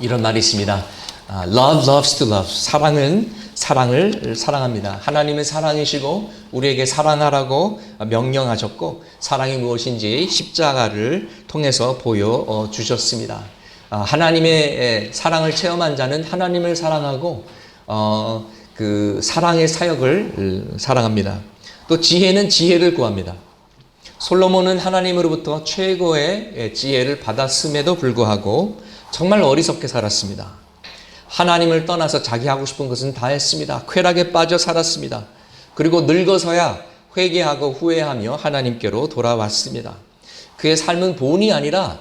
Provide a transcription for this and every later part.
이런 말이 있습니다. Love loves to love. 사랑은 사랑을 사랑합니다. 하나님은 사랑이시고 우리에게 사랑하라고 명령하셨고 사랑이 무엇인지 십자가를 통해서 보여주셨습니다. 하나님의 사랑을 체험한 자는 하나님을 사랑하고 그 사랑의 사역을 사랑합니다. 또 지혜는 지혜를 구합니다. 솔로몬은 하나님으로부터 최고의 지혜를 받았음에도 불구하고 정말 어리석게 살았습니다. 하나님을 떠나서 자기 하고 싶은 것은 다 했습니다. 쾌락에 빠져 살았습니다. 그리고 늙어서야 회개하고 후회하며 하나님께로 돌아왔습니다. 그의 삶은 본이 아니라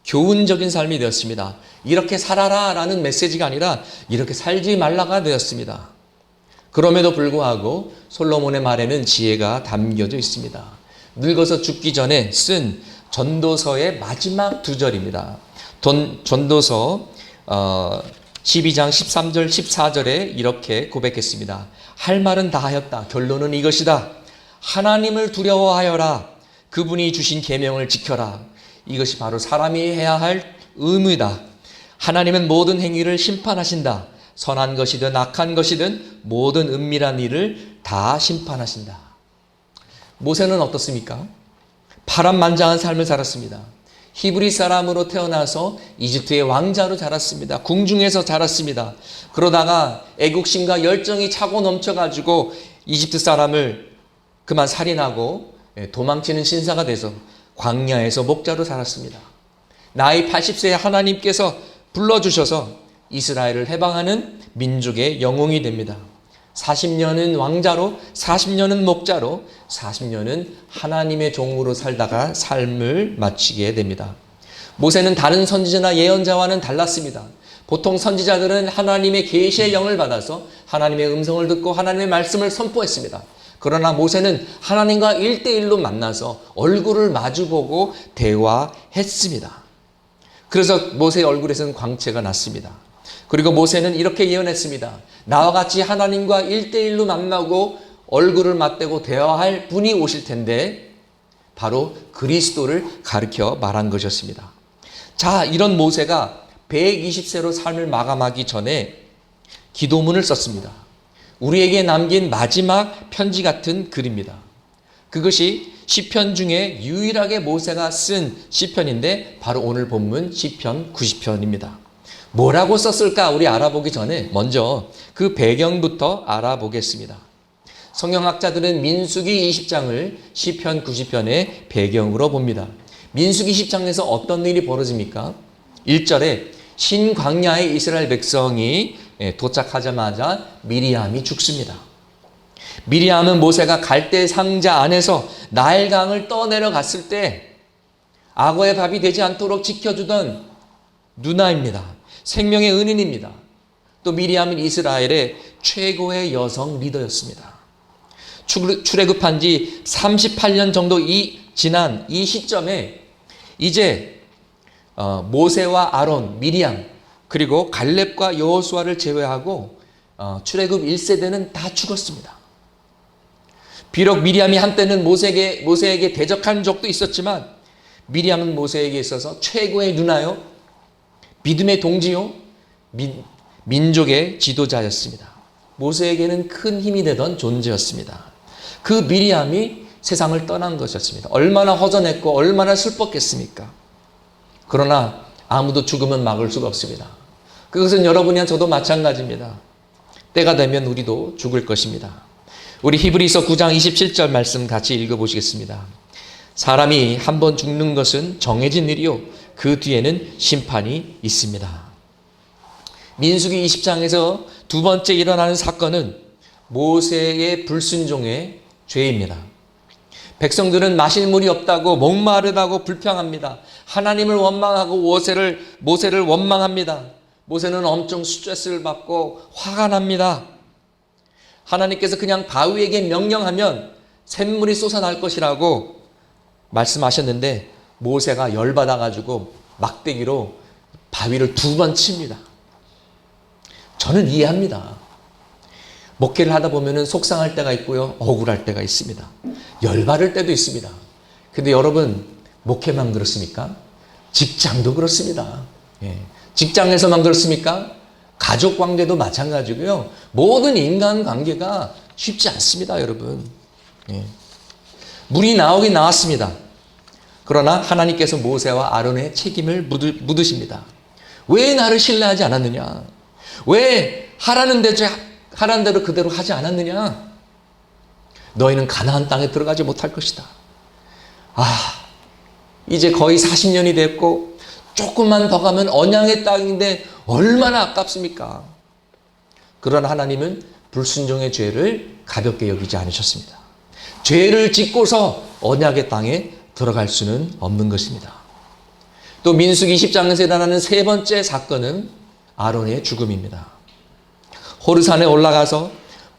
교훈적인 삶이 되었습니다. 이렇게 살아라 라는 메시지가 아니라 이렇게 살지 말라가 되었습니다. 그럼에도 불구하고 솔로몬의 말에는 지혜가 담겨져 있습니다. 늙어서 죽기 전에 쓴 전도서의 마지막 두 절입니다. 전도서 12장 13절 14절에 이렇게 고백했습니다. 할 말은 다 하였다. 결론은 이것이다. 하나님을 두려워하여라. 그분이 주신 계명을 지켜라. 이것이 바로 사람이 해야 할 의무이다. 하나님은 모든 행위를 심판하신다. 선한 것이든 악한 것이든 모든 은밀한 일을 다 심판하신다. 모세는 어떻습니까? 파란만장한 삶을 살았습니다. 히브리 사람으로 태어나서 이집트의 왕자로 자랐습니다. 궁중에서 자랐습니다. 그러다가 애국심과 열정이 차고 넘쳐가지고 이집트 사람을 그만 살인하고 도망치는 신사가 돼서 광야에서 목자로 살았습니다. 나이 80세에 하나님께서 불러주셔서 이스라엘을 해방하는 민족의 영웅이 됩니다. 40년은 왕자로, 40년은 목자로, 40년은 하나님의 종으로 살다가 삶을 마치게 됩니다. 모세는 다른 선지자나 예언자와는 달랐습니다. 보통 선지자들은 하나님의 계시의 영을 받아서 하나님의 음성을 듣고 하나님의 말씀을 선포했습니다. 그러나 모세는 하나님과 1대1로 만나서 얼굴을 마주보고 대화했습니다. 그래서 모세의 얼굴에서는 광채가 났습니다. 그리고 모세는 이렇게 예언했습니다. 나와 같이 하나님과 1대1로 만나고 얼굴을 맞대고 대화할 분이 오실 텐데 바로 그리스도를 가리켜 말한 것이었습니다. 자, 이런 모세가 120세로 삶을 마감하기 전에 기도문을 썼습니다. 우리에게 남긴 마지막 편지 같은 글입니다. 그것이 시편 중에 유일하게 모세가 쓴 시편인데 바로 오늘 본문 시편 90편입니다. 뭐라고 썼을까 우리 알아보기 전에 먼저 그 배경부터 알아보겠습니다. 성경학자들은 민수기 20장을 시편 90편의 배경으로 봅니다. 민수기 10장에서 어떤 일이 벌어집니까? 1절에 신광야에 이스라엘 백성이 도착하자마자 미리암이 죽습니다. 미리암은 모세가 갈대 상자 안에서 나일강을 떠내려갔을 때 악어의 밥이 되지 않도록 지켜주던 누나입니다. 생명의 은인입니다. 또 미리암은 이스라엘의 최고의 여성 리더였습니다. 출애굽한 지 38년 정도 지난 이 시점에 이제 모세와 아론, 미리암 그리고 갈렙과 여호수아를 제외하고 출애굽 1세대는 다 죽었습니다. 비록 미리암이 한때는 모세에게 대적한 적도 있었지만 미리암은 모세에게 있어서 최고의 누나요, 믿음의 동지요, 민족의 지도자였습니다. 모세에게는 큰 힘이 되던 존재였습니다. 그 미리암이 세상을 떠난 것이었습니다. 얼마나 허전했고 얼마나 슬펐겠습니까? 그러나 아무도 죽음은 막을 수가 없습니다. 그것은 여러분이나 저도 마찬가지입니다. 때가 되면 우리도 죽을 것입니다. 우리 히브리서 9장 27절 말씀 같이 읽어보시겠습니다. 사람이 한 번 죽는 것은 정해진 일이요 그 뒤에는 심판이 있습니다. 민수기 20장에서 두 번째 일어나는 사건은 모세의 불순종의 죄입니다. 백성들은 마실 물이 없다고 목마르다고 불평합니다. 하나님을 원망하고 모세를 원망합니다. 모세는 엄청 스트레스를 받고 화가 납니다. 하나님께서 그냥 바위에게 명령하면 샘물이 솟아날 것이라고 말씀하셨는데 모세가 열받아가지고 막대기로 바위를 2번 칩니다. 저는 이해합니다. 목회를 하다 보면 속상할 때가 있고요. 억울할 때가 있습니다. 열받을 때도 있습니다. 근데 여러분, 목회만 그렇습니까? 직장도 그렇습니다. 직장에서만 그렇습니까? 가족 관계도 마찬가지고요. 모든 인간 관계가 쉽지 않습니다, 여러분. 예. 물이 나오긴 나왔습니다. 그러나 하나님께서 모세와 아론의 책임을 묻으십니다. 왜 나를 신뢰하지 않았느냐? 왜 하라는 대로 그대로 하지 않았느냐? 너희는 가나안 땅에 들어가지 못할 것이다. 이제 거의 40년이 됐고 조금만 더 가면 언약의 땅인데 얼마나 아깝습니까? 그러나 하나님은 불순종의 죄를 가볍게 여기지 않으셨습니다. 죄를 짓고서 언약의 땅에 들어갈 수는 없는 것입니다. 또 민수기 10장에서 일어나는 세 번째 사건은 아론의 죽음입니다. 호르산에 올라가서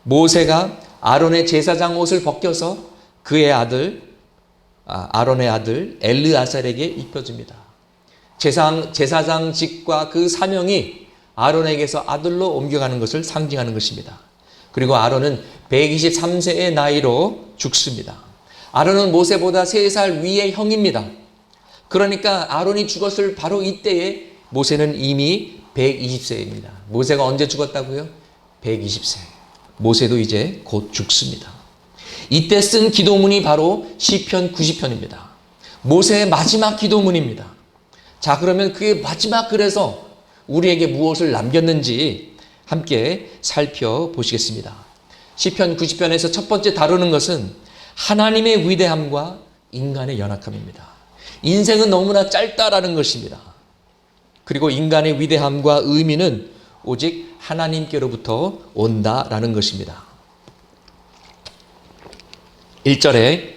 모세가 아론의 제사장 옷을 벗겨서 그의 아론의 아들 엘르아살에게 입혀줍니다. 제사장직과 그 사명이 아론에게서 아들로 옮겨가는 것을 상징하는 것입니다. 그리고 아론은 123세의 나이로 죽습니다. 아론은 모세보다 3살 위의 형입니다. 그러니까 아론이 죽었을 바로 이때에 모세는 이미 120세입니다. 모세가 언제 죽었다고요? 120세. 모세도 이제 곧 죽습니다. 이때 쓴 기도문이 바로 시편 90편입니다. 모세의 마지막 기도문입니다. 자, 그러면 그의 마지막 글에서 우리에게 무엇을 남겼는지 함께 살펴보시겠습니다. 시편 90편에서 첫 번째 다루는 것은 하나님의 위대함과 인간의 연약함입니다. 인생은 너무나 짧다라는 것입니다. 그리고 인간의 위대함과 의미는 오직 하나님께로부터 온다라는 것입니다. 1절에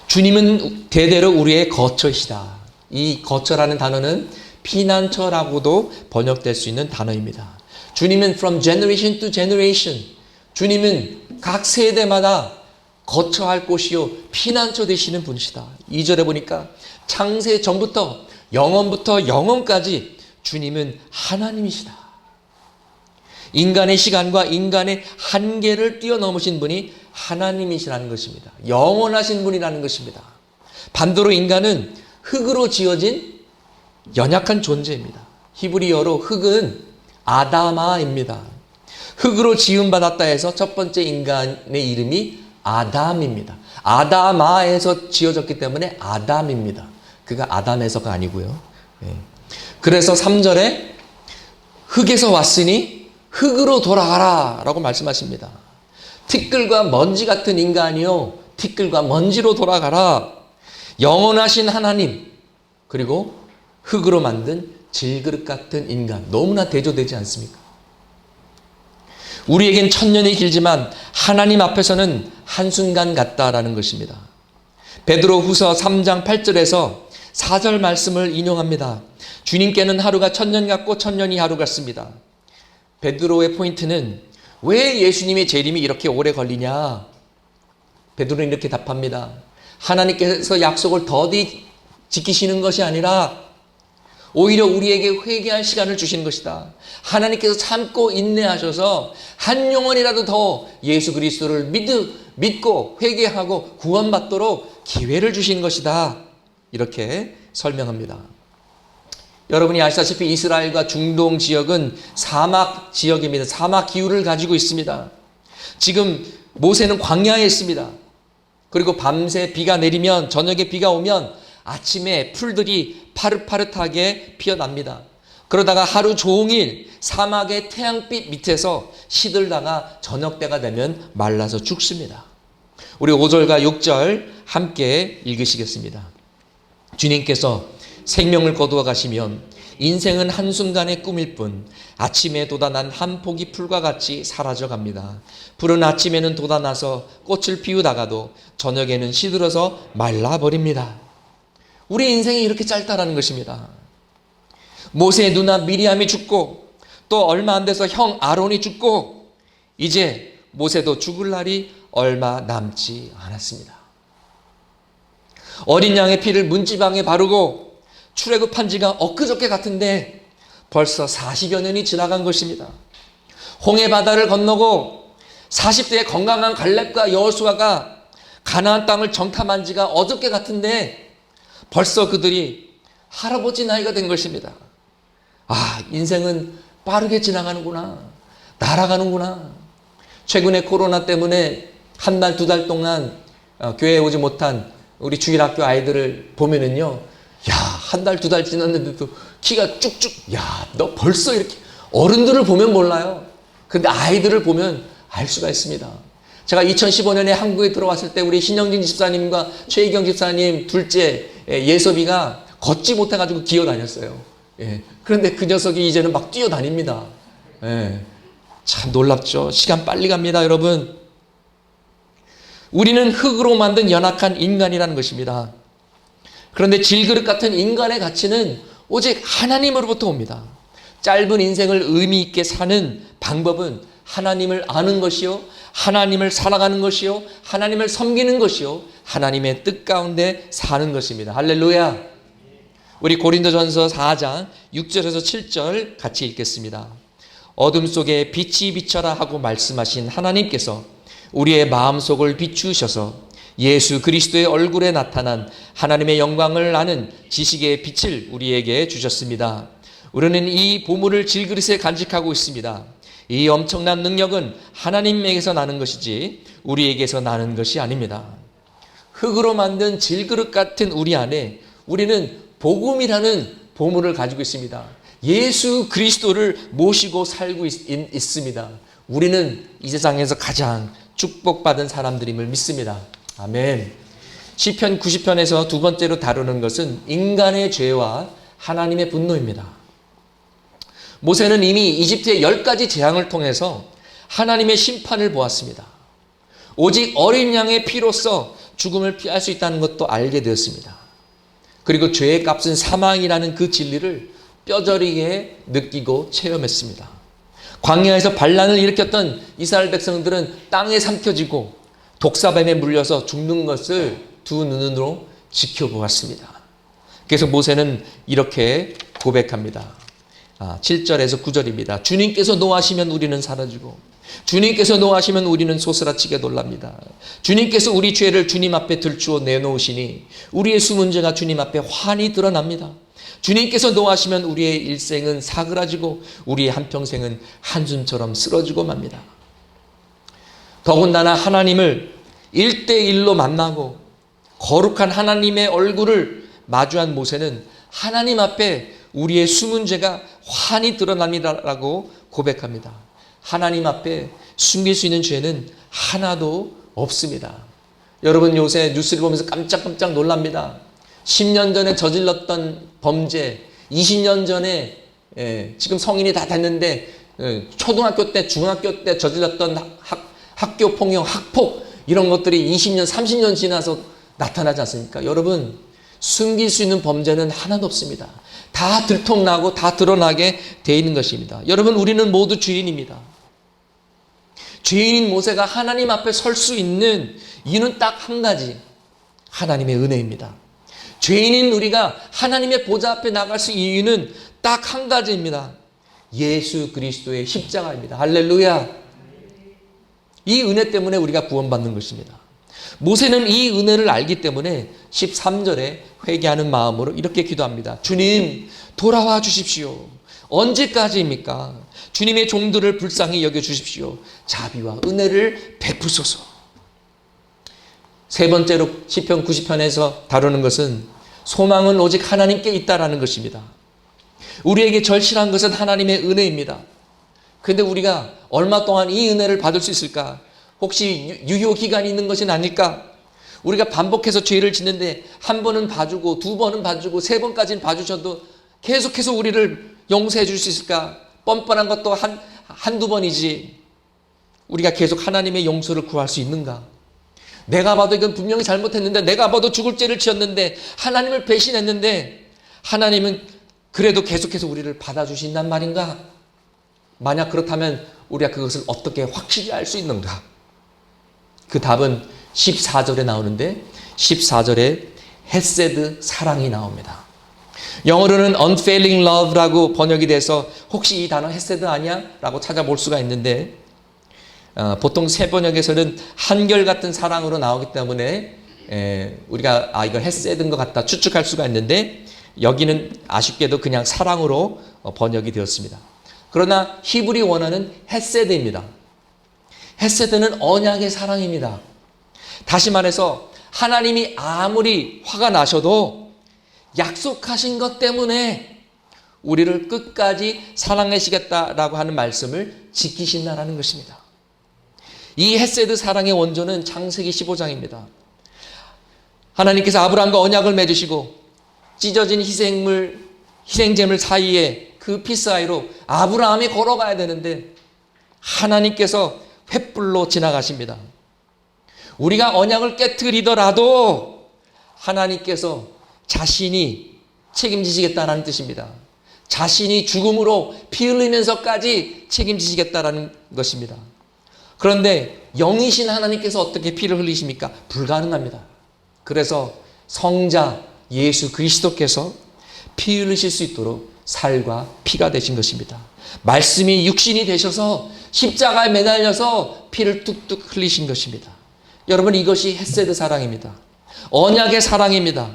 주님은 대대로 우리의 거처이시다. 이 거처라는 단어는 피난처라고도 번역될 수 있는 단어입니다. 주님은 from generation to generation, 주님은 각 세대마다 거처할 곳이요 피난처 되시는 분이시다. 2절에 보니까 창세 전부터 영원부터 영원까지 주님은 하나님이시다. 인간의 시간과 인간의 한계를 뛰어넘으신 분이 하나님이시라는 것입니다. 영원하신 분이라는 것입니다. 반대로 인간은 흙으로 지어진 연약한 존재입니다. 히브리어로 흙은 아다마입니다. 흙으로 지음받았다 해서 첫 번째 인간의 이름이 아담입니다. 아다마에서 지어졌기 때문에 아담입니다. 그가 아담에서가 아니고요. 그래서 3절에 흙에서 왔으니 흙으로 돌아가라 라고 말씀하십니다. 티끌과 먼지 같은 인간이요 티끌과 먼지로 돌아가라. 영원하신 하나님 그리고 흙으로 만든 질그릇 같은 인간, 너무나 대조되지 않습니까? 우리에겐 천년이 길지만 하나님 앞에서는 한순간 같다라는 것입니다. 베드로 후서 3장 8절에서 4절 말씀을 인용합니다. 주님께는 하루가 천년 같고 천년이 하루 같습니다. 베드로의 포인트는 왜 예수님의 재림이 이렇게 오래 걸리냐? 베드로는 이렇게 답합니다. 하나님께서 약속을 더디 지키시는 것이 아니라 오히려 우리에게 회개할 시간을 주시는 것이다. 하나님께서 참고 인내하셔서 한 영혼이라도 더 예수 그리스도를 믿고 회개하고 구원받도록 기회를 주신 것이다. 이렇게 설명합니다. 여러분이 아시다시피 이스라엘과 중동 지역은 사막 지역입니다. 사막 기후를 가지고 있습니다. 지금 모세는 광야에 있습니다. 그리고 밤새 비가 내리면 저녁에 비가 오면 아침에 풀들이 파릇파릇하게 피어납니다. 그러다가 하루 종일 사막의 태양빛 밑에서 시들다가 저녁 때가 되면 말라서 죽습니다. 우리 5절과 6절 함께 읽으시겠습니다. 주님께서 생명을 거두어 가시면 인생은 한순간의 꿈일 뿐 아침에 돋아난 한 포기 풀과 같이 사라져 갑니다. 풀은 아침에는 돋아나서 꽃을 피우다가도 저녁에는 시들어서 말라버립니다. 우리 인생이 이렇게 짧다라는 것입니다. 모세의 누나 미리암이 죽고 또 얼마 안 돼서 형 아론이 죽고 이제 모세도 죽을 날이 얼마 남지 않았습니다. 어린 양의 피를 문지방에 바르고 출애굽한 지가 엊그저께 같은데 벌써 40여 년이 지나간 것입니다. 홍해 바다를 건너고 40대의 건강한 갈렙과 여호수아가 가나안 땅을 정탐한 지가 어저께 같은데 벌써 그들이 할아버지 나이가 된 것입니다. 인생은 빠르게 지나가는구나. 날아가는구나. 최근에 코로나 때문에 한 달, 두 달 동안 교회에 오지 못한 우리 주일학교 아이들을 보면은요. 한 달, 두 달 지났는데도 키가 쭉쭉. 너 벌써 이렇게. 어른들을 보면 몰라요. 근데 아이들을 보면 알 수가 있습니다. 제가 2015년에 한국에 들어왔을 때 우리 신영진 집사님과 최희경 집사님 둘째 예섭이가 걷지 못해가지고 기어다녔어요. 그런데 그 녀석이 이제는 막 뛰어다닙니다. 참 놀랍죠. 시간 빨리 갑니다, 여러분. 우리는 흙으로 만든 연약한 인간이라는 것입니다. 그런데 질그릇 같은 인간의 가치는 오직 하나님으로부터 옵니다. 짧은 인생을 의미 있게 사는 방법은 하나님을 아는 것이요, 하나님을 살아가는 것이요, 하나님을 섬기는 것이요, 하나님의 뜻 가운데 사는 것입니다. 할렐루야. 우리 고린도전서 4장 6절에서 7절 같이 읽겠습니다. 어둠 속에 빛이 비쳐라 하고 말씀하신 하나님께서 우리의 마음속을 비추셔서 예수 그리스도의 얼굴에 나타난 하나님의 영광을 아는 지식의 빛을 우리에게 주셨습니다. 우리는 이 보물을 질그릇에 간직하고 있습니다. 이 엄청난 능력은 하나님에게서 나는 것이지 우리에게서 나는 것이 아닙니다. 흙으로 만든 질그릇 같은 우리 안에 우리는 복음이라는 보물을 가지고 있습니다. 예수 그리스도를 모시고 살고 있습니다. 우리는 이 세상에서 가장 축복받은 사람들임을 믿습니다. 아멘. 시편 90편에서 두 번째로 다루는 것은 인간의 죄와 하나님의 분노입니다. 모세는 이미 이집트의 10가지 재앙을 통해서 하나님의 심판을 보았습니다. 오직 어린 양의 피로써 죽음을 피할 수 있다는 것도 알게 되었습니다. 그리고 죄의 값은 사망이라는 그 진리를 뼈저리게 느끼고 체험했습니다. 광야에서 반란을 일으켰던 이스라엘 백성들은 땅에 삼켜지고 독사뱀에 물려서 죽는 것을 두 눈으로 지켜보았습니다. 그래서 모세는 이렇게 고백합니다. 7절에서 9절입니다. 주님께서 노하시면 우리는 사라지고 주님께서 노하시면 우리는 소스라치게 놀랍니다. 주님께서 우리 죄를 주님 앞에 들추어 내놓으시니 우리의 수문제가 주님 앞에 환히 드러납니다. 주님께서 노하시면 우리의 일생은 사그라지고 우리의 한평생은 한숨처럼 쓰러지고 맙니다. 더군다나 하나님을 1대1로 만나고 거룩한 하나님의 얼굴을 마주한 모세는 하나님 앞에 우리의 수문제가 환히 드러납니다라고 고백합니다. 하나님 앞에 숨길 수 있는 죄는 하나도 없습니다. 여러분 요새 뉴스를 보면서 깜짝깜짝 놀랍니다. 10년 전에 저질렀던 범죄, 20년 전에 지금 성인이 다 됐는데 초등학교 때, 중학교 때 저질렀던 학교 폭력, 학폭 이런 것들이 20년, 30년 지나서 나타나지 않습니까? 여러분 숨길 수 있는 범죄는 하나도 없습니다. 다 들통나고 다 드러나게 돼 있는 것입니다. 여러분 우리는 모두 죄인입니다. 죄인인 모세가 하나님 앞에 설 수 있는 이유는 딱 한 가지, 하나님의 은혜입니다. 죄인인 우리가 하나님의 보좌 앞에 나갈 수 있는 이유는 딱 한 가지입니다. 예수 그리스도의 십자가입니다. 할렐루야. 이 은혜 때문에 우리가 구원받는 것입니다. 모세는 이 은혜를 알기 때문에 13절에 회개하는 마음으로 이렇게 기도합니다. 주님 돌아와 주십시오. 언제까지입니까? 주님의 종들을 불쌍히 여겨주십시오. 자비와 은혜를 베푸소서. 세 번째로 시편 90편에서 다루는 것은 소망은 오직 하나님께 있다라는 것입니다. 우리에게 절실한 것은 하나님의 은혜입니다. 그런데 우리가 얼마 동안 이 은혜를 받을 수 있을까? 혹시 유효기간이 있는 것은 아닐까? 우리가 반복해서 죄를 짓는데 한 번은 봐주고 두 번은 봐주고 세 번까지는 봐주셔도 계속해서 우리를 용서해 줄 수 있을까? 뻔뻔한 것도 한두 번이지 우리가 계속 하나님의 용서를 구할 수 있는가? 내가 봐도 이건 분명히 잘못했는데, 내가 봐도 죽을 죄를 지었는데, 하나님을 배신했는데 하나님은 그래도 계속해서 우리를 받아주신단 말인가? 만약 그렇다면 우리가 그것을 어떻게 확실히 알 수 있는가? 그 답은 14절에 나오는데 14절에 헤세드 사랑이 나옵니다. 영어로는 unfailing love라고 번역이 돼서 혹시 이 단어 헤세드 아니야? 라고 찾아볼 수가 있는데 보통 새 번역에서는 한결같은 사랑으로 나오기 때문에 우리가 이거 헤세드인 것 같다 추측할 수가 있는데 여기는 아쉽게도 그냥 사랑으로 번역이 되었습니다. 그러나 히브리 원어는 헤세드입니다. 헤세드는 언약의 사랑입니다. 다시 말해서 하나님이 아무리 화가 나셔도 약속하신 것 때문에 우리를 끝까지 사랑하시겠다라고 하는 말씀을 지키신다라는 것입니다. 이 헤세드 사랑의 원조는 창세기 15장입니다. 하나님께서 아브라함과 언약을 맺으시고 찢어진 희생제물 사이에 그 피 사이로 아브라함이 걸어가야 되는데 하나님께서 횃불로 지나가십니다. 우리가 언약을 깨트리더라도 하나님께서 자신이 책임지시겠다는 뜻입니다. 자신이 죽음으로 피 흘리면서까지 책임지시겠다는 것입니다. 그런데 영이신 하나님께서 어떻게 피를 흘리십니까? 불가능합니다. 그래서 성자 예수 그리스도께서 피 흘리실 수 있도록 살과 피가 되신 것입니다. 말씀이 육신이 되셔서 십자가에 매달려서 피를 뚝뚝 흘리신 것입니다. 여러분, 이것이 헤세드 사랑입니다. 언약의 사랑입니다.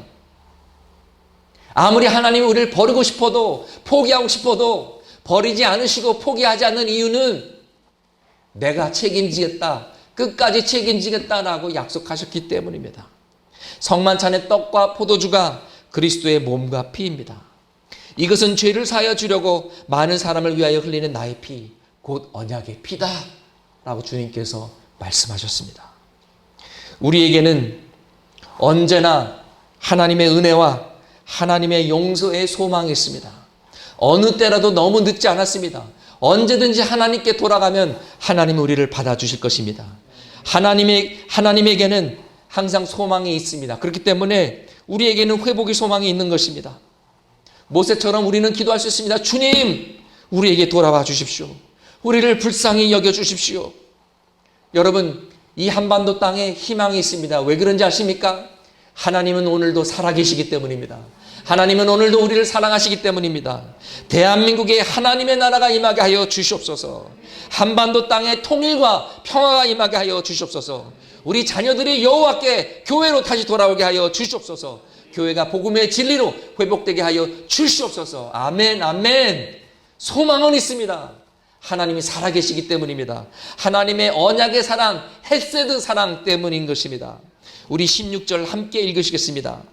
아무리 하나님이 우리를 버리고 싶어도 포기하고 싶어도 버리지 않으시고 포기하지 않는 이유는 내가 책임지겠다, 끝까지 책임지겠다라고 약속하셨기 때문입니다. 성만찬의 떡과 포도주가 그리스도의 몸과 피입니다. 이것은 죄를 사하여 주려고 많은 사람을 위하여 흘리는 나의 피, 곧 언약의 피다 라고 주님께서 말씀하셨습니다. 우리에게는 언제나 하나님의 은혜와 하나님의 용서의 소망이 있습니다. 어느 때라도 너무 늦지 않았습니다. 언제든지 하나님께 돌아가면 하나님은 우리를 받아주실 것입니다. 하나님에게는 항상 소망이 있습니다. 그렇기 때문에 우리에게는 회복의 소망이 있는 것입니다. 모세처럼 우리는 기도할 수 있습니다. 주님, 우리에게 돌아와 주십시오. 우리를 불쌍히 여겨주십시오. 여러분, 이 한반도 땅에 희망이 있습니다. 왜 그런지 아십니까? 하나님은 오늘도 살아계시기 때문입니다. 하나님은 오늘도 우리를 사랑하시기 때문입니다. 대한민국에 하나님의 나라가 임하게 하여 주시옵소서. 한반도 땅에 통일과 평화가 임하게 하여 주시옵소서. 우리 자녀들이 여호와께 교회로 다시 돌아오게 하여 주시옵소서. 교회가 복음의 진리로 회복되게 하여 주시옵소서. 아멘, 아멘. 소망은 있습니다. 하나님이 살아계시기 때문입니다. 하나님의 언약의 사랑, 헤세드 사랑 때문인 것입니다. 우리 16절 함께 읽으시겠습니다.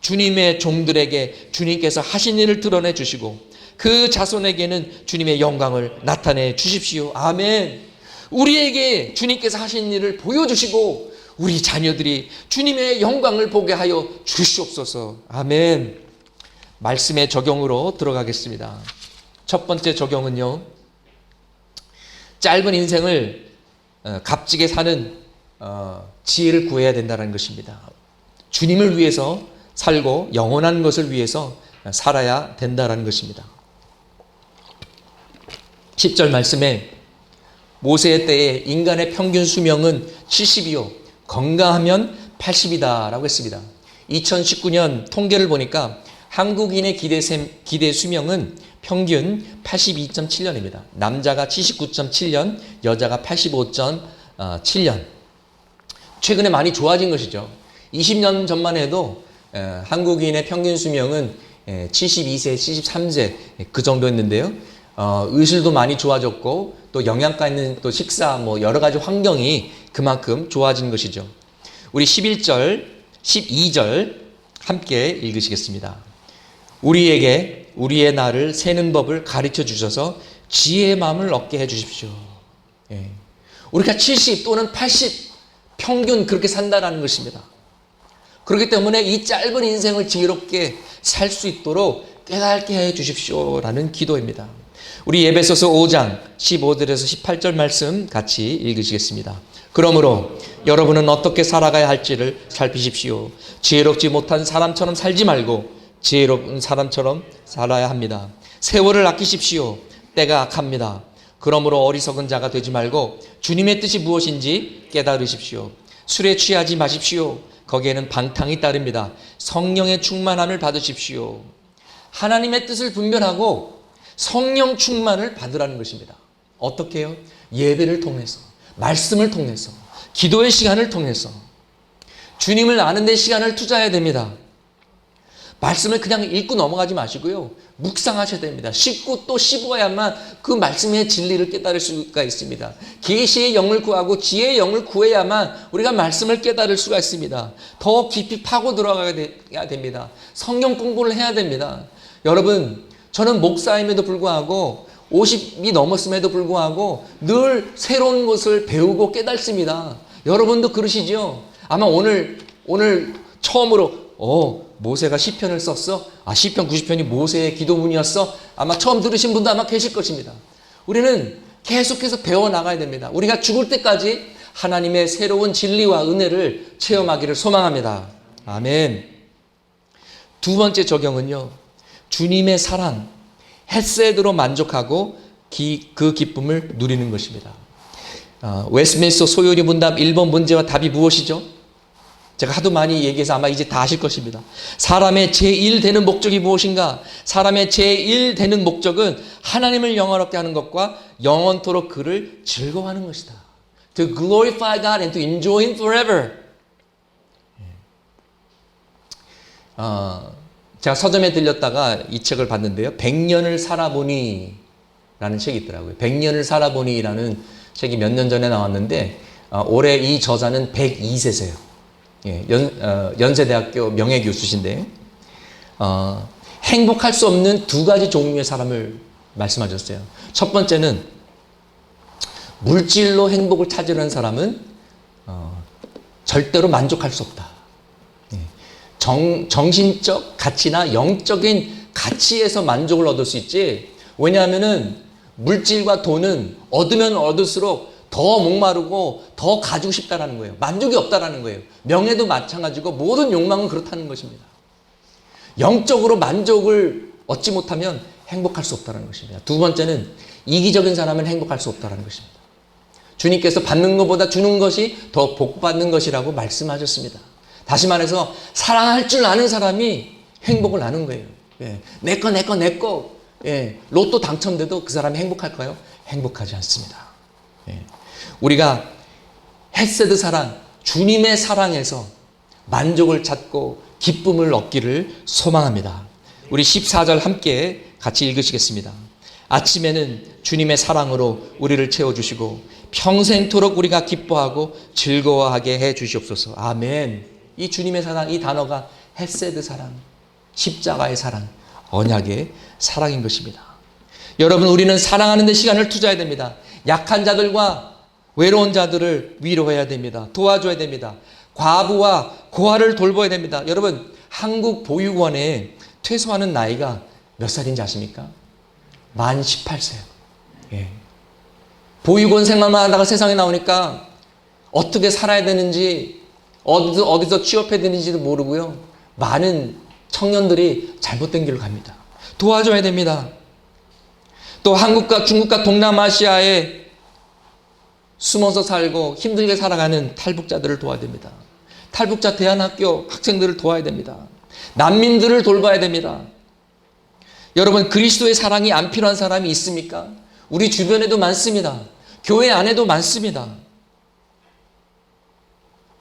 주님의 종들에게 주님께서 하신 일을 드러내 주시고 그 자손에게는 주님의 영광을 나타내 주십시오. 아멘. 우리에게 주님께서 하신 일을 보여주시고 우리 자녀들이 주님의 영광을 보게 하여 주시옵소서. 아멘. 말씀의 적용으로 들어가겠습니다. 첫 번째 적용은요, 짧은 인생을 값지게 사는 지혜를 구해야 된다는 것입니다. 주님을 위해서 살고 영원한 것을 위해서 살아야 된다는 것입니다. 10절 말씀에 모세의 때에 인간의 평균 수명은 70이요 건강하면 80이다 라고 했습니다. 2019년 통계를 보니까 한국인의 기대 수명은 평균 82.7년입니다. 남자가 79.7년, 여자가 85.7년. 최근에 많이 좋아진 것이죠. 20년 전만 해도 한국인의 평균 수명은 72세, 73세 그 정도였는데요. 의술도 많이 좋아졌고 또 영양가 있는 또 식사 뭐 여러 가지 환경이 그만큼 좋아진 것이죠. 우리 11절, 12절 함께 읽으시겠습니다. 우리에게 우리의 날을 세는 법을 가르쳐 주셔서 지혜의 마음을 얻게 해 주십시오. 우리가 70 또는 80 평균 그렇게 산다라는 것입니다. 그렇기 때문에 이 짧은 인생을 지혜롭게 살 수 있도록 깨닫게 해 주십시오라는 기도입니다. 우리 에베소서 5장 15절에서 18절 말씀 같이 읽으시겠습니다. 그러므로 여러분은 어떻게 살아가야 할지를 살피십시오. 지혜롭지 못한 사람처럼 살지 말고 지혜로운 사람처럼 살아야 합니다. 세월을 아끼십시오. 때가 악합니다. 그러므로 어리석은 자가 되지 말고 주님의 뜻이 무엇인지 깨달으십시오. 술에 취하지 마십시오. 거기에는 방탕이 따릅니다. 성령의 충만함을 받으십시오. 하나님의 뜻을 분별하고 성령 충만을 받으라는 것입니다. 어떻게 해요? 예배를 통해서, 말씀을 통해서, 기도의 시간을 통해서 주님을 아는 데 시간을 투자해야 됩니다. 말씀을 그냥 읽고 넘어가지 마시고요. 묵상하셔야 됩니다. 씹고 또 씹어야만 그 말씀의 진리를 깨달을 수가 있습니다. 계시의 영을 구하고 지혜의 영을 구해야만 우리가 말씀을 깨달을 수가 있습니다. 더 깊이 파고 들어가야 됩니다. 성경 공부를 해야 됩니다. 여러분, 저는 목사임에도 불구하고 50이 넘었음에도 불구하고 늘 새로운 것을 배우고 깨닫습니다. 여러분도 그러시죠? 아마 오늘 처음으로 모세가 시편을 썼어? 시편 90편이 모세의 기도문이었어? 아마 처음 들으신 분도 아마 계실 것입니다. 우리는 계속해서 배워나가야 됩니다. 우리가 죽을 때까지 하나님의 새로운 진리와 은혜를 체험하기를 소망합니다. 아멘. 두 번째 적용은요, 주님의 사랑, 헤세드로 만족하고 그 기쁨을 누리는 것입니다. 웨스트민스터 소요리 문답 1번 문제와 답이 무엇이죠? 제가 하도 많이 얘기해서 아마 이제 다 아실 것입니다. 사람의 제1 되는 목적이 무엇인가? 사람의 제1 되는 목적은 하나님을 영화롭게 하는 것과 영원토록 그를 즐거워하는 것이다. To glorify God and to enjoy Him forever. 제가 서점에 들렸다가 이 책을 봤는데요. 100년을 살아보니 라는 책이 있더라고요. 100년을 살아보니 라는 책이 몇 년 전에 나왔는데 올해 이 저자는 102세세요. 연세대학교 명예교수신데 행복할 수 없는 두 가지 종류의 사람을 말씀하셨어요. 첫 번째는 물질로 행복을 찾으려는 사람은 절대로 만족할 수 없다. 정신적 가치나 영적인 가치에서 만족을 얻을 수 있지. 왜냐하면은 물질과 돈은 얻으면 얻을수록 더 목마르고 더 가지고 싶다라는 거예요. 만족이 없다라는 거예요. 명예도 마찬가지고 모든 욕망은 그렇다는 것입니다. 영적으로 만족을 얻지 못하면 행복할 수 없다는 것입니다. 두 번째는 이기적인 사람은 행복할 수 없다는 것입니다. 주님께서 받는 것보다 주는 것이 더 복받는 것이라고 말씀하셨습니다. 다시 말해서 사랑할 줄 아는 사람이 행복을 아는 거예요. 내 거. 로또 당첨돼도 그 사람이 행복할까요? 행복하지 않습니다. 우리가 헤세드 사랑, 주님의 사랑에서 만족을 찾고 기쁨을 얻기를 소망합니다. 우리 14절 함께 같이 읽으시겠습니다. 아침에는 주님의 사랑으로 우리를 채워주시고 평생토록 우리가 기뻐하고 즐거워하게 해 주시옵소서. 아멘. 이 주님의 사랑, 이 단어가 헤세드 사랑, 십자가의 사랑, 언약의 사랑인 것입니다. 여러분, 우리는 사랑하는 데 시간을 투자해야 됩니다. 약한 자들과 외로운 자들을 위로해야 됩니다. 도와줘야 됩니다. 과부와 고아를 돌봐야 됩니다. 여러분, 한국 보육원에 퇴소하는 나이가 몇 살인지 아십니까? 만 18세요. 보육원 생활만 하다가 세상에 나오니까 어떻게 살아야 되는지, 어디서 취업해야 되는지도 모르고요. 많은 청년들이 잘못된 길로 갑니다. 도와줘야 됩니다. 또 한국과 중국과 동남아시아에 숨어서 살고 힘들게 살아가는 탈북자들을 도와야 됩니다. 탈북자 대안학교 학생들을 도와야 됩니다. 난민들을 돌봐야 됩니다. 여러분, 그리스도의 사랑이 안 필요한 사람이 있습니까? 우리 주변에도 많습니다. 교회 안에도 많습니다.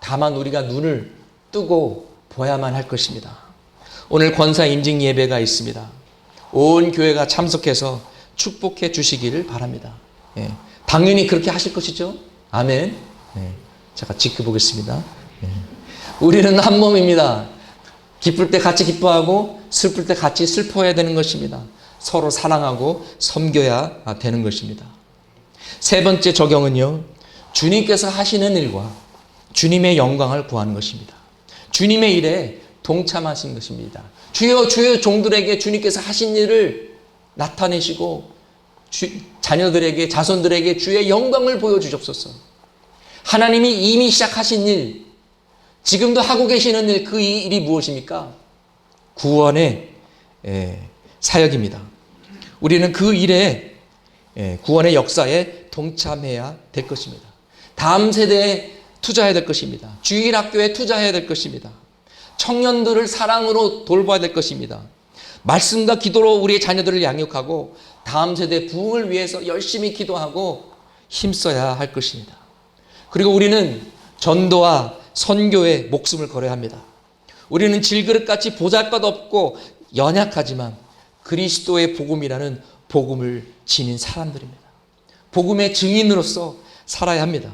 다만 우리가 눈을 뜨고 보야만 할 것입니다. 오늘 권사 인증 예배가 있습니다. 온 교회가 참석해서 축복해 주시기를 바랍니다. 당연히 그렇게 하실 것이죠. 아멘. 제가 지켜보겠습니다. 우리는 한 몸입니다. 기쁠 때 같이 기뻐하고 슬플 때 같이 슬퍼해야 되는 것입니다. 서로 사랑하고 섬겨야 되는 것입니다. 세 번째 적용은요, 주님께서 하시는 일과 주님의 영광을 구하는 것입니다. 주님의 일에 동참하신 것입니다. 주여 종들에게 주님께서 하신 일을 나타내시고 자녀들에게, 자손들에게 주의 영광을 보여주셨소서. 하나님이 이미 시작하신 일, 지금도 하고 계시는 일, 그 일이 무엇입니까? 구원의 사역입니다. 우리는 그 일에, 구원의 역사에 동참해야 될 것입니다. 다음 세대에 투자해야 될 것입니다. 주일학교에 투자해야 될 것입니다. 청년들을 사랑으로 돌봐야 될 것입니다. 말씀과 기도로 우리의 자녀들을 양육하고 다음 세대 부흥을 위해서 열심히 기도하고 힘써야 할 것입니다. 그리고 우리는 전도와 선교에 목숨을 걸어야 합니다. 우리는 질그릇같이 보잘것없고 연약하지만 그리스도의 복음이라는 복음을 지닌 사람들입니다. 복음의 증인으로서 살아야 합니다.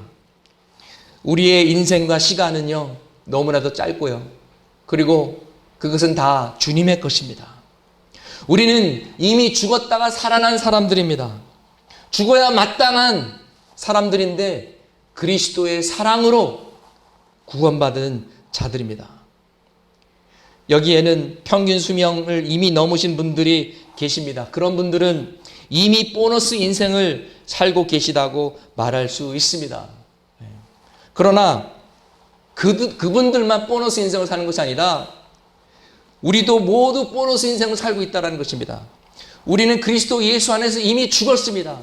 우리의 인생과 시간은요, 너무나도 짧고요. 그리고 그것은 다 주님의 것입니다. 우리는 이미 죽었다가 살아난 사람들입니다. 죽어야 마땅한 사람들인데 그리스도의 사랑으로 구원받은 자들입니다. 여기에는 평균 수명을 이미 넘으신 분들이 계십니다. 그런 분들은 이미 보너스 인생을 살고 계시다고 말할 수 있습니다. 그러나 그분들만 보너스 인생을 사는 것이 아니라 우리도 모두 보너스 인생을 살고 있다는 것입니다. 우리는 그리스도 예수 안에서 이미 죽었습니다.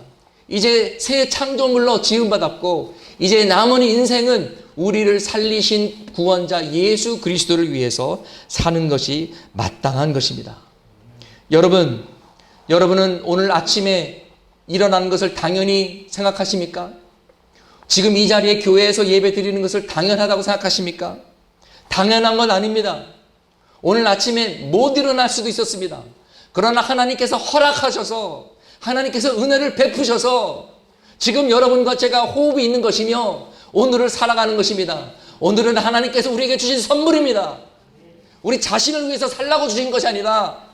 이제 새 창조물로 지음받았고 이제 남은 인생은 우리를 살리신 구원자 예수 그리스도를 위해서 사는 것이 마땅한 것입니다. 여러분은 오늘 아침에 일어나는 것을 당연히 생각하십니까? 지금 이 자리에 교회에서 예배 드리는 것을 당연하다고 생각하십니까? 당연한 건 아닙니다. 오늘 아침에 못 일어날 수도 있었습니다. 그러나 하나님께서 허락하셔서 하나님께서 은혜를 베푸셔서 지금 여러분과 제가 호흡이 있는 것이며 오늘을 살아가는 것입니다. 오늘은 하나님께서 우리에게 주신 선물입니다. 우리 자신을 위해서 살라고 주신 것이 아니라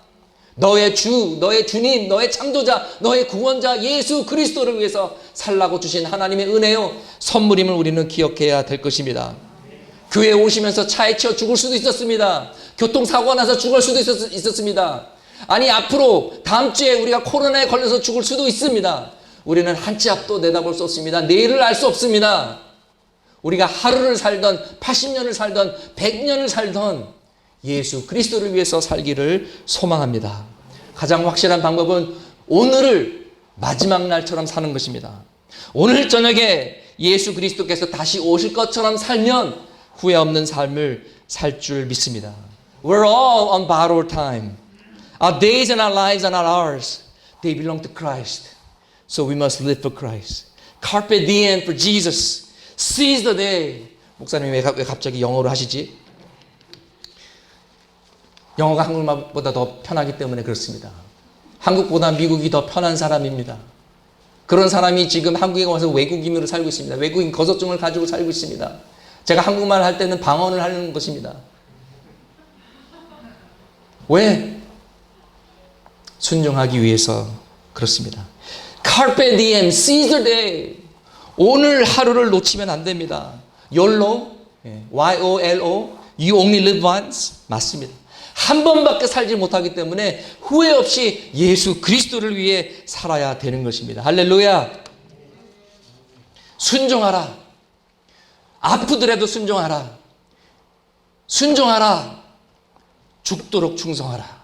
너의 주, 너의 주님, 너의 창조자, 너의 구원자 예수 그리스도를 위해서 살라고 주신 하나님의 은혜요 선물임을 우리는 기억해야 될 것입니다. 교회에 오시면서 차에 치여 죽을 수도 있었습니다. 교통사고가 나서 죽을 수도 있었습니다. 아니 앞으로 다음 주에 우리가 코로나에 걸려서 죽을 수도 있습니다. 우리는 한 치 앞도 내다볼 수 없습니다. 내일을 알 수 없습니다. 우리가 하루를 살던 80년을 살던 100년을 살던 예수 그리스도를 위해서 살기를 소망합니다. 가장 확실한 방법은 오늘을 마지막 날처럼 사는 것입니다. 오늘 저녁에 예수 그리스도께서 다시 오실 것처럼 살면 후회 없는 삶을 살 줄 믿습니다. We're all on borrowed time. Our days and our lives are not ours. They belong to Christ. So we must live for Christ. Carpe diem for Jesus. Seize the day. 목사님이 왜 갑자기 영어로 하시지? 영어가 한국말보다 더 편하기 때문에 그렇습니다. 한국보다 미국이 더 편한 사람입니다. 그런 사람이 지금 한국에 와서 외국인으로 살고 있습니다. 외국인 거소증을 가지고 살고 있습니다. 제가 한국말 할 때는 방언을 하는 것입니다. 왜? 순종하기 위해서 그렇습니다. Carpe diem, seize the day. 오늘 하루를 놓치면 안 됩니다. YOLO, Y-O-L-O, you only live once. 맞습니다. 한 번밖에 살지 못하기 때문에 후회 없이 예수 그리스도를 위해 살아야 되는 것입니다. 할렐루야. 순종하라. 아프더라도 순종하라. 순종하라. 죽도록 충성하라.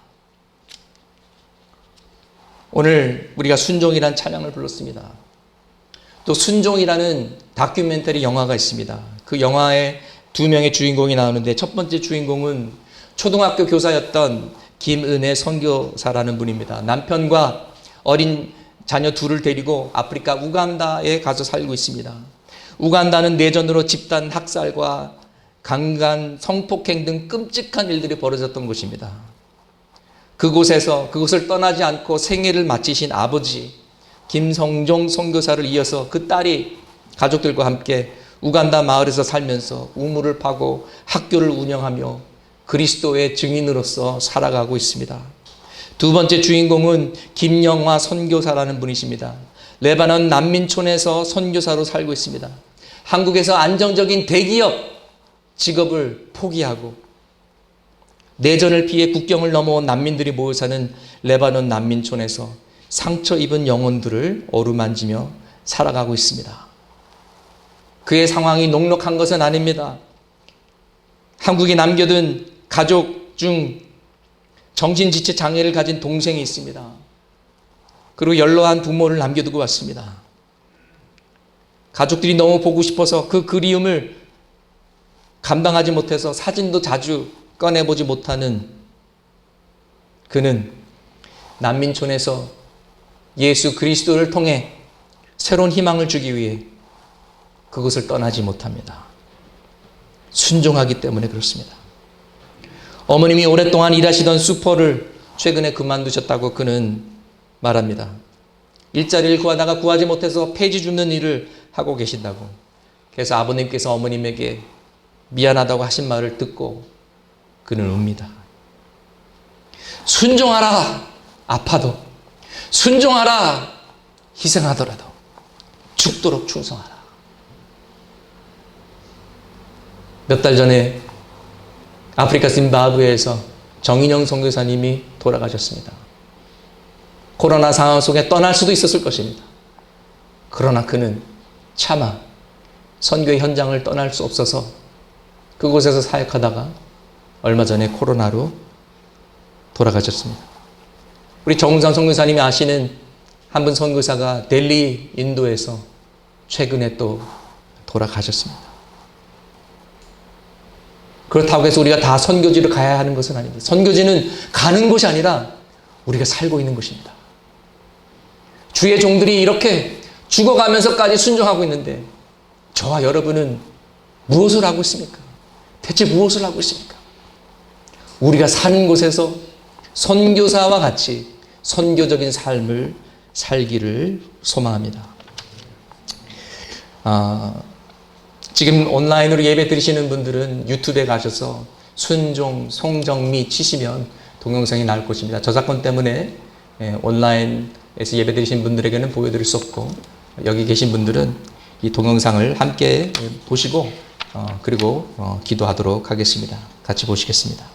오늘 우리가 순종이란 찬양을 불렀습니다. 또 순종이라는 다큐멘터리 영화가 있습니다. 그 영화에 두 명의 주인공이 나오는데 첫 번째 주인공은 초등학교 교사였던 김은혜 선교사라는 분입니다. 남편과 어린 자녀 둘을 데리고 아프리카 우간다에 가서 살고 있습니다. 우간다는 내전으로 집단 학살과 강간, 성폭행 등 끔찍한 일들이 벌어졌던 곳입니다. 그곳을 떠나지 않고 생애를 마치신 아버지 김성종 선교사를 이어서 그 딸이 가족들과 함께 우간다 마을에서 살면서 우물을 파고 학교를 운영하며 그리스도의 증인으로서 살아가고 있습니다. 두 번째 주인공은 김영화 선교사라는 분이십니다. 레바논 난민촌에서 선교사로 살고 있습니다. 한국에서 안정적인 대기업 직업을 포기하고 내전을 피해 국경을 넘어온 난민들이 모여 사는 레바논 난민촌에서 상처 입은 영혼들을 어루만지며 살아가고 있습니다. 그의 상황이 녹록한 것은 아닙니다. 한국에 남겨둔 가족 중 정신지체 장애를 가진 동생이 있습니다. 그리고 연로한 부모를 남겨두고 왔습니다. 가족들이 너무 보고 싶어서 그 그리움을 감당하지 못해서 사진도 자주 꺼내보지 못하는 그는 난민촌에서 예수 그리스도를 통해 새로운 희망을 주기 위해 그것을 떠나지 못합니다. 순종하기 때문에 그렇습니다. 어머님이 오랫동안 일하시던 슈퍼를 최근에 그만두셨다고 그는 말합니다. 일자리를 구하다가 구하지 못해서 폐지 줍는 일을 하고 계신다고. 그래서 아버님께서 어머님에게 미안하다고 하신 말을 듣고 그는 웁니다. 순종하라. 아파도. 순종하라. 희생하더라도. 죽도록 충성하라. 몇 달 전에 아프리카 짐바브웨에서 정인영 선교사님이 돌아가셨습니다. 코로나 상황 속에 떠날 수도 있었을 것입니다. 그러나 그는 차마 선교의 현장을 떠날 수 없어서 그곳에서 사역하다가 얼마 전에 코로나로 돌아가셨습니다. 우리 정우상 선교사님이 아시는 한 분 선교사가 델리 인도에서 최근에 또 돌아가셨습니다. 그렇다고 해서 우리가 다 선교지로 가야 하는 것은 아닙니다. 선교지는 가는 곳이 아니라 우리가 살고 있는 곳입니다. 주의 종들이 이렇게 죽어가면서까지 순종하고 있는데 저와 여러분은 무엇을 하고 있습니까? 대체 무엇을 하고 있습니까? 우리가 사는 곳에서 선교사와 같이 선교적인 삶을 살기를 소망합니다. 지금 온라인으로 예배 드리시는 분들은 유튜브에 가셔서 순종, 송정미 치시면 동영상이 나올 것입니다. 저작권 때문에 온라인에서 예배 드리신 분들에게는 보여드릴 수 없고 여기 계신 분들은 이 동영상을 함께 보시고 그리고 기도하도록 하겠습니다. 같이 보시겠습니다.